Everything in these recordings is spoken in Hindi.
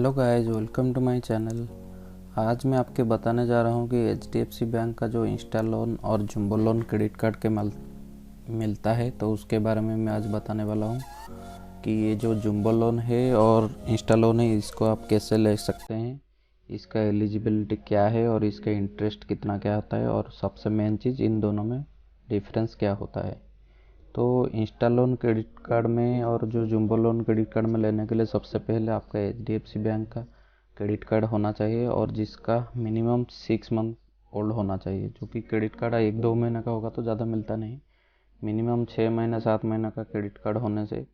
Hello guys, welcome to my channel. आज मैं आपके बताने जा रहा हूँ कि एचडीएफसी बैंक का जो इंस्टा लोन और जुम्बो लोन क्रेडिट कार्ड के मिलता है, तो उसके बारे में मैं आज बताने वाला हूँ कि ये जो जुम्बो लोन है और इंस्टा लोन है, इसको आप कैसे ले सकते हैं, इसका एलिजिबिलिटी क्या है और इसका इंटरेस्ट कितना क्या होता है, और सबसे मेन चीज़ इन दोनों में डिफरेंस क्या होता है। तो इंस्टा लोन क्रेडिट कार्ड में और जो जुम्बो लोन क्रेडिट कार्ड में लेने के लिए सबसे पहले आपका एचडीएफसी बैंक का क्रेडिट कार्ड होना चाहिए और जिसका मिनिमम 6 मंथ ओल्ड होना चाहिए। जो कि क्रेडिट कार्ड 1-2 महीने का होगा तो ज़्यादा मिलता नहीं, मिनिमम 6 महीने 7 महीने का क्रेडिट कार्ड होने से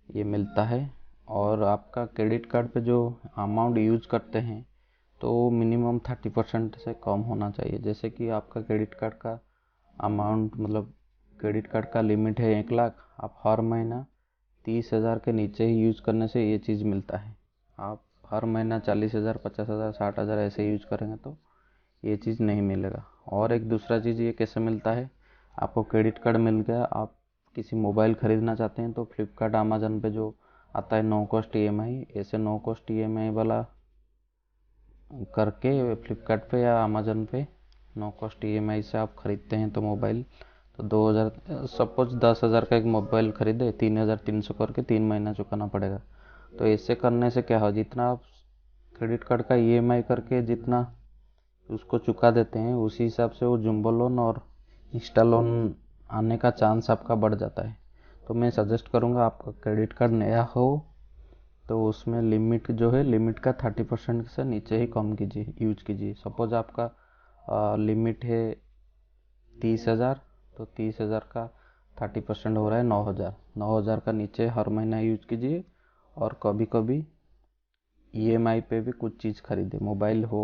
ये मिलता है। और आपका क्रेडिट कार्ड पे जो अमाउंट यूज करते हैं तो मिनिमम 30% से कम होना चाहिए। जैसे कि आपका क्रेडिट कार्ड का अमाउंट मतलब क्रेडिट कार्ड का लिमिट है 1 लाख, आप हर महीना 30,000 के नीचे ही यूज़ करने से ये चीज़ मिलता है। आप हर महीना 40,000 50,000 60,000 ऐसे यूज करेंगे तो ये चीज़ नहीं मिलेगा। और एक दूसरा चीज़ ये कैसे मिलता है, आपको क्रेडिट कार्ड मिल गया, आप किसी मोबाइल ख़रीदना चाहते हैं तो फ्लिपकार्ट अमेजन पे जो आता है नो कॉस्ट ईएमआई, ऐसे नो कॉस्ट ईएमआई वाला करके फ्लिपकार्ट पे या अमेजन पे नो कॉस्ट ईएमआई से आप ख़रीदते हैं तो मोबाइल, तो 2000 सपोज 10,000 का एक मोबाइल ख़रीदे, 3,300 करके 3 महीना चुकाना पड़ेगा। तो ऐसे करने से क्या हो, जितना आप क्रेडिट कार्ड का ईएमआई करके जितना उसको चुका देते हैं उसी हिसाब से वो जुम्बो लोन और इंस्टा लोन आने का चांस आपका बढ़ जाता है। तो मैं सजेस्ट करूँगा, आपका क्रेडिट कार्ड नया हो तो उसमें लिमिट जो है, लिमिट का 30% से नीचे ही कम कीजिए, यूज कीजिए। सपोज आपका लिमिट है 30,000, तो 30,000 का 30% हो रहा है 9,000। 9,000 का नीचे हर महीना यूज कीजिए। और कभी कभी ईएमआई पे भी कुछ चीज़ खरीदे, मोबाइल हो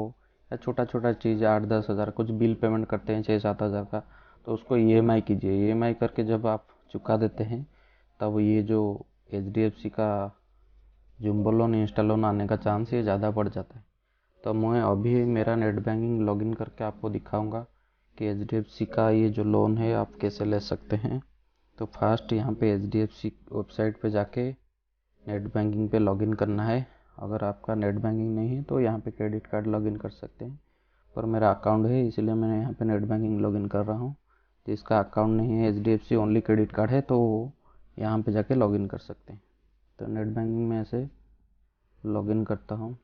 या छोटा छोटा चीज़ 8-10 हज़ार, कुछ बिल पेमेंट करते हैं 6-7 हज़ार का, तो उसको ईएमआई कीजिए। ईएमआई करके जब आप चुका देते हैं तब ये जो एचडीएफसी का जुम्बो लोन इंस्टा लोन आने का चांस ये ज़्यादा बढ़ जाता है। तो मैं अभी मेरा नेट बैंकिंग लॉगिन करके आपको दिखाऊंगा कि एचडीएफसी का ये जो लोन है आप कैसे ले सकते हैं। तो फर्स्ट यहाँ पे एचडीएफसी वेबसाइट पे जाके नेट बैंकिंग पे लॉगिन करना है। अगर आपका नेट बैंकिंग नहीं है तो यहाँ पे क्रेडिट कार्ड लॉगिन कर सकते हैं, पर मेरा अकाउंट है इसलिए मैंने यहाँ पे नेट बैंकिंग लॉगिन कर रहा हूँ। जिसका अकाउंट नहीं है, एचडीएफसी ओनली क्रेडिट कार्ड है, तो यहाँ पे जाके लॉगिन कर सकते हैं। तो नेट बैंकिंग में ऐसे लॉगिन करता हूँ।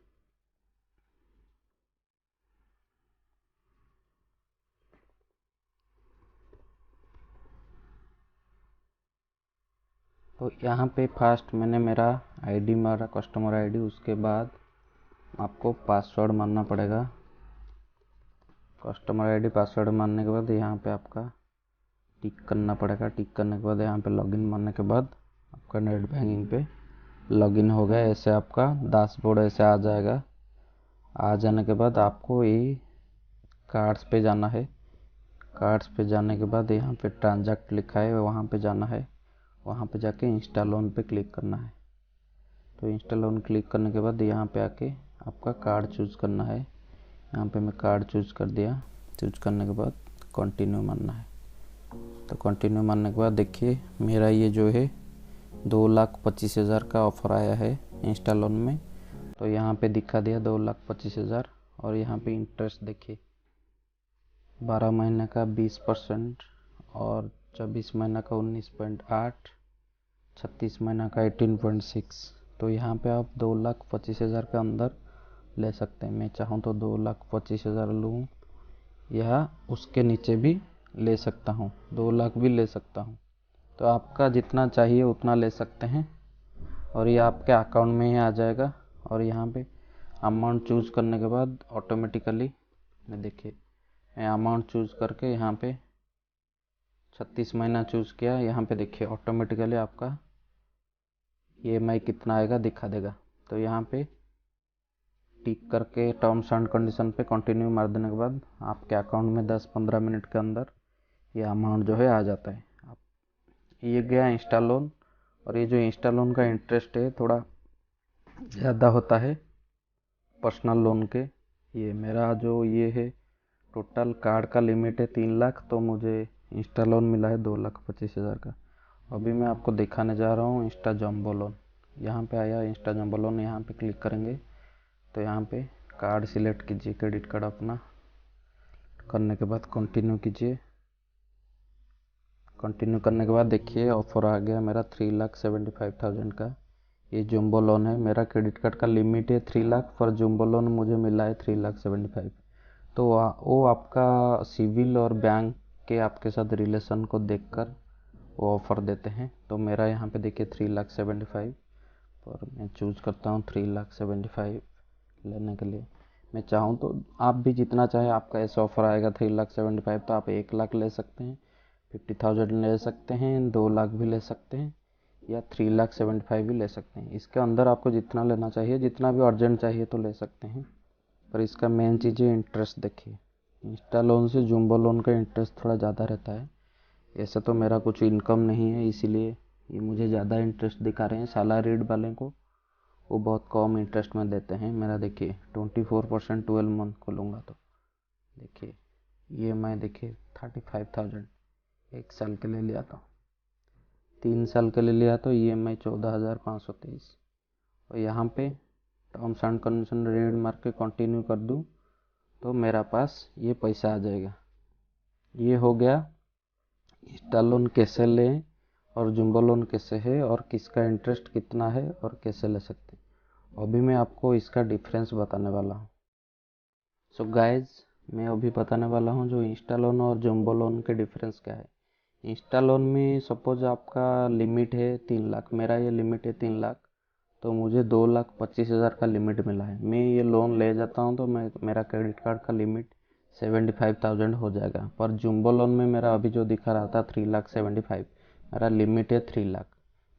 तो यहाँ पे फर्स्ट मैंने मेरा आईडी मारा, कस्टमर आईडी, उसके बाद आपको पासवर्ड मारना पड़ेगा। कस्टमर आईडी पासवर्ड मारने के बाद यहाँ पे आपका टिक करना पड़ेगा। टिक करने के बाद यहाँ पे लॉगिन मारने के बाद आपका नेट बैंकिंग पे लॉगिन हो गया। ऐसे आपका डैशबोर्ड ऐसे आ जाएगा। आ जाने के बाद आपको ये कार्ड्स पे जाना है। कार्ड्स पे जाने के बाद यहाँ पे ट्रांजैक्ट लिखा है, वहाँ पे जाना है। वहाँ पे जाके इंस्टा लोन पे क्लिक करना है। तो इंस्टा लोन क्लिक करने के बाद यहाँ पे आके आपका कार्ड चूज़ करना है। यहाँ पे मैं कार्ड चूज़ कर दिया। चूज़ करने के बाद कंटिन्यू मारना है। तो कंटिन्यू मारने के बाद देखिए मेरा ये जो है 2,25,000 का ऑफ़र आया है इंस्टा लोन में। तो यहाँ पे दिखा दिया 2,25,000। और यहाँ पे इंटरेस्ट देखिए 12 महीने का 20% और 24 महीने का 19.8, 36 महीना का 18.6। तो यहाँ पे आप 2,25,000 के अंदर ले सकते हैं। मैं चाहूँ तो 2,25,000 लूँ या उसके नीचे भी ले सकता हूँ, 2 लाख भी ले सकता हूँ। तो आपका जितना चाहिए उतना ले सकते हैं और ये आपके अकाउंट में ही आ जाएगा। और यहाँ पे अमाउंट चूज़ करने के बाद ऑटोमेटिकली देखिए मैं अमाउंट चूज़ करके यहाँ पे 36 महीना चूज़ किया। यहाँ पे देखिए ऑटोमेटिकली आपका ईएमआई कितना आएगा दिखा देगा। तो यहाँ पे टिक करके टर्म्स एंड कंडीशन पे कंटिन्यू मार देने के बाद आपके अकाउंट में 10-15 मिनट के अंदर ये अमाउंट जो है आ जाता है। आप ये गया इंस्टा लोन। और ये जो इंस्टा लोन का इंटरेस्ट है थोड़ा ज़्यादा होता है पर्सनल लोन के। ये मेरा जो ये है टोटल कार्ड का लिमिट है 3 लाख, तो मुझे इंस्टा लोन मिला है 2,25,000 का। अभी मैं आपको दिखाने जा रहा हूँ इंस्टा जम्बो लोन। यहाँ पे आया इंस्टा जम्बो लोन, यहाँ पे क्लिक करेंगे तो यहाँ पे कार्ड सिलेक्ट कीजिए, क्रेडिट कार्ड अपना। करने के बाद कंटिन्यू कीजिए। कंटिन्यू करने के बाद देखिए ऑफ़र आ गया मेरा 3,75,000 का। ये जुम्बो लोन है, मेरा क्रेडिट कार्ड का लिमिट है 3 लाख, पर जुम्बो लोन मुझे मिला है 3,75,000। तो वो आपका सिविल और बैंक के आपके साथ रिलेशन को देखकर वो ऑफ़र देते हैं। तो मेरा यहाँ पे देखिए 3,75,000, पर मैं चूज़ करता हूँ 3,75,000 लेने के लिए। मैं चाहूँ तो आप भी जितना चाहे आपका ऐसा ऑफ़र आएगा 3,75,000, तो आप 1 लाख ले सकते हैं, 50,000 ले सकते हैं, 2 लाख भी ले सकते हैं, या 3,75,000 भी ले सकते हैं। इसके अंदर आपको जितना लेना चाहिए, जितना भी अर्जेंट चाहिए तो ले सकते हैं। पर इसका मेन चीज़ है इंटरेस्ट। देखिए इंस्टा लोन से जुम्बो लोन का इंटरेस्ट थोड़ा ज़्यादा रहता है। ऐसा तो मेरा कुछ इनकम नहीं है, इसीलिए ये मुझे ज़्यादा इंटरेस्ट दिखा रहे हैं। सैलरीड वाले को वो बहुत कम इंटरेस्ट में देते हैं। मेरा देखिए 24% 12 मंथ खोलूँगा तो देखिए EMI देखिए 35,000 1 साल के लिए लिया था। 3 साल के लिए लिया तो EMI 14,523। और यहाँ पे टर्म्स एंड कंडीशन रीड मार के कंटिन्यू कर दूँ तो मेरा पास ये पैसा आ जाएगा। ये हो गया इंस्टा लोन कैसे लें और जुम्बो लोन कैसे है और किसका इंटरेस्ट कितना है और कैसे ले सकते हैं। अभी मैं आपको इसका डिफरेंस बताने वाला हूँ। सो गाइज, मैं अभी बताने वाला हूँ जो इंस्टा लोन और जुम्बो लोन के डिफरेंस क्या है। इंस्टा लोन में सपोज आपका लिमिट है 3 लाख, मेरा ये लिमिट है 3 लाख, तो मुझे 2,25,000 का लिमिट मिला है। मैं ये लोन ले जाता हूँ तो मेरा क्रेडिट कार्ड का लिमिट 75,000 हो जाएगा। पर जुम्बो लोन में मेरा अभी जो दिखा रहा था 3,75,000, मेरा लिमिट है 3 लाख।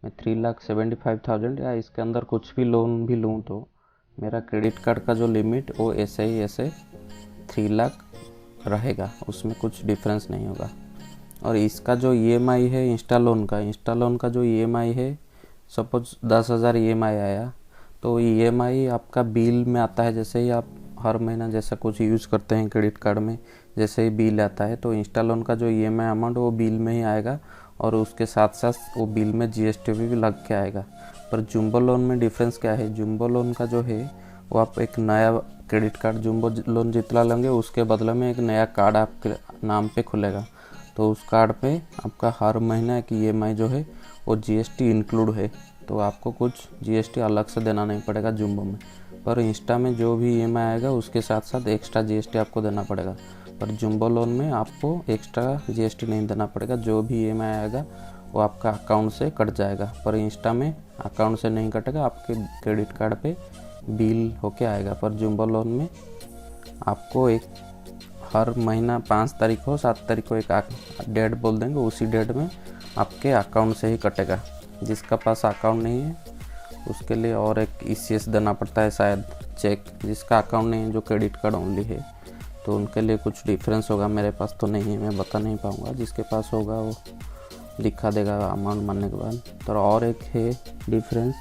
मैं 3,75,000 या इसके अंदर कुछ भी लोन भी लूँ तो मेरा क्रेडिट कार्ड का जो लिमिट वो ऐसे 3 लाख रहेगा, उसमें कुछ डिफरेंस नहीं होगा। और इसका जो EMI है इंस्टा लोन का जो EMI है, सपोज 10,000 EMI आया तो EMI आपका बिल में आता है। जैसे ही आप हर महीना जैसा कुछ यूज़ करते हैं क्रेडिट कार्ड में, जैसे ही बिल आता है तो इंस्टा लोन का जो EMI अमाउंट वो बिल में ही आएगा, और उसके साथ साथ वो बिल में GST भी लग के आएगा। पर जुम्बो लोन में डिफरेंस क्या है, जुम्बो लोन का जो है वो आप एक नया क्रेडिट कार्ड जुम्बो लोन जितना लेंगे उसके बदले में एक नया कार्ड आपके नाम पे खुलेगा। तो उस कार्ड पे आपका हर महीना एक EMI जो है वो GST इंक्लूड है, तो आपको कुछ GST अलग से देना नहीं पड़ेगा जुम्बो में। पर इंस्टा में जो भी EMI आएगा उसके साथ साथ एक्स्ट्रा GST आपको देना पड़ेगा। पर जुम्बो लोन में आपको एक्स्ट्रा GST नहीं देना पड़ेगा, जो भी EMI आएगा वो आपका अकाउंट से कट जाएगा। पर इंस्टा में अकाउंट से नहीं कटेगा, आपके क्रेडिट कार्ड पे बिल होके आएगा। पर जुम्बो लोन में आपको एक हर महीना 5 तारीख हो 7 तारीख को एक डेट बोल देंगे, उसी डेट में आपके अकाउंट से ही कटेगा। जिसका पास अकाउंट नहीं है उसके लिए और एक ECS देना पड़ता है शायद, चेक। जिसका अकाउंट नहीं है, जो क्रेडिट कार्ड ओनली है, तो उनके लिए कुछ डिफरेंस होगा। मेरे पास तो नहीं है, मैं बता नहीं पाऊँगा। जिसके पास होगा वो दिखा देगा अमाउंट मानने के बाद। तो और एक है डिफरेंस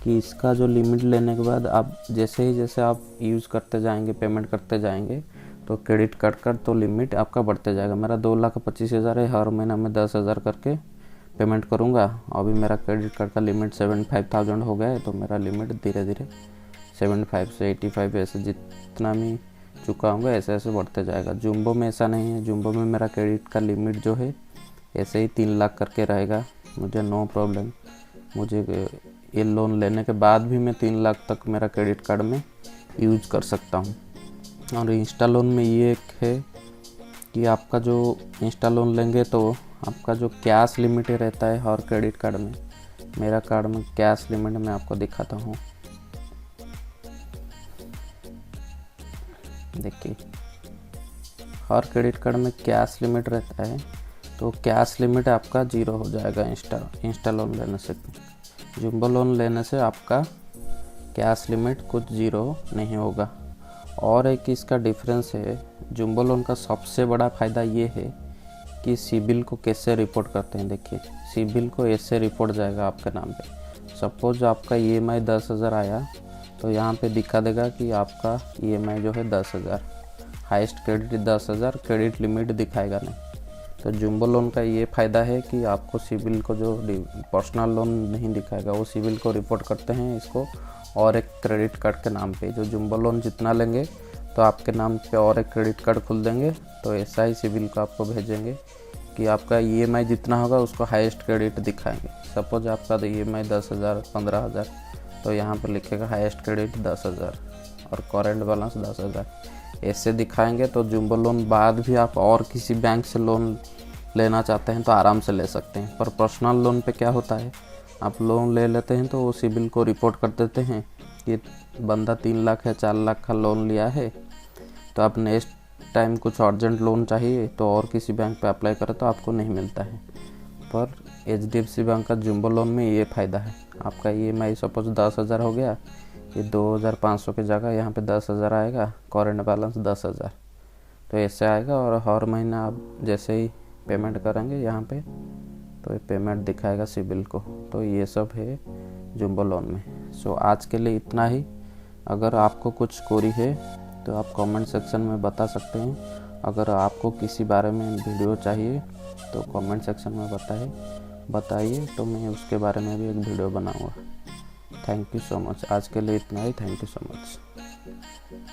कि इसका जो लिमिट लेने के बाद आप जैसे आप यूज़ करते जाएंगे, पेमेंट करते जाएंगे, तो क्रेडिट कार्ड का तो लिमिट आपका बढ़ते जाएगा। मेरा 2,25,000 है, हर महीना में 10,000 करके पेमेंट करूँगा। अभी मेरा क्रेडिट कार्ड का लिमिट 75,000 हो गया है, तो मेरा लिमिट धीरे धीरे 75 से 85 ऐसे जितना मैं चुकाऊँगा ऐसे बढ़ते जाएगा। जुम्बो में ऐसा नहीं है। जुम्बो में मेरा क्रेडिट का लिमिट जो है ऐसे ही 3 लाख करके रहेगा। मुझे नो प्रॉब्लम, मुझे ये लोन लेने के बाद भी मैं 3 लाख तक मेरा क्रेडिट कार्ड में यूज़ कर सकता हूँ। और इंस्टा लोन में ये एक है कि आपका जो इंस्टा लोन लेंगे तो आपका जो कैश लिमिट रहता है हर क्रेडिट कार्ड में, मेरा कार्ड में कैश लिमिट मैं आपको दिखाता हूँ। देखिए हर क्रेडिट कार्ड में कैश लिमिट रहता है, तो कैश लिमिट आपका 0 हो जाएगा इंस्टा लोन लेने से। जुम्बो लोन लेने से आपका कैश लिमिट कुछ 0 नहीं होगा। और एक इसका डिफरेंस है, जुम्बो लोन का सबसे बड़ा फ़ायदा ये है कि सिबिल को कैसे रिपोर्ट करते हैं। देखिए सिबिल को ऐसे रिपोर्ट जाएगा आपके नाम पे। सपोज आपका EMI 10,000 आया तो यहाँ पे दिखा देगा कि आपका EMI जो है 10,000, हाईएस्ट क्रेडिट 10,000, क्रेडिट लिमिट दिखाएगा नहीं। तो जुम्बो लोन का ये फ़ायदा है कि आपको सिबिल को जो पर्सनल लोन नहीं दिखाएगा, वो सिबिल को रिपोर्ट करते हैं इसको, और एक क्रेडिट कार्ड के नाम पे, जो जुम्बो लोन जितना लेंगे तो आपके नाम पे और एक क्रेडिट कार्ड खुल देंगे। तो ऐसा ही सिविल को आपको भेजेंगे कि आपका EMI जितना होगा उसको हाईएस्ट क्रेडिट दिखाएंगे। सपोज आपका EMI 10,000 15,000, तो यहाँ पर लिखेगा हाईएस्ट क्रेडिट 10,000 और करेंट बैलेंस 10,000, ऐसे दिखाएंगे। तो जुम्बो लोन बाद भी आप और किसी बैंक से लोन लेना चाहते हैं तो आराम से ले सकते हैं। पर पर्सनल लोन पे क्या होता है, आप लोन ले लेते हैं तो वो सिविल को रिपोर्ट कर देते हैं कि बंदा 3 लाख या 4 लाख का लोन लिया है, तो आप नेक्स्ट टाइम कुछ अर्जेंट लोन चाहिए तो और किसी बैंक पे अप्लाई करें तो आपको नहीं मिलता है। पर HDFC बैंक का जुम्बो लोन में ये फ़ायदा है, आपका EMI सपोज 10,000 हो गया, ये 2,500 की जगह यहाँ पे 10,000 आएगा, करेंट बैलेंस 10,000, तो ऐसे आएगा। और हर महीना आप जैसे ही पेमेंट करेंगे यहाँ पे तो ये पेमेंट दिखाएगा सिविल को। तो ये सब है जुम्बो लोन में। सो आज के लिए इतना ही। अगर आपको कुछ क्वेरी है तो आप कमेंट सेक्शन में बता सकते हैं। अगर आपको किसी बारे में वीडियो चाहिए तो कमेंट सेक्शन में बताइए, तो मैं उसके बारे में भी एक वीडियो बनाऊंगा। Thank you so much. आज के लिए इतना ही। Thank you so much.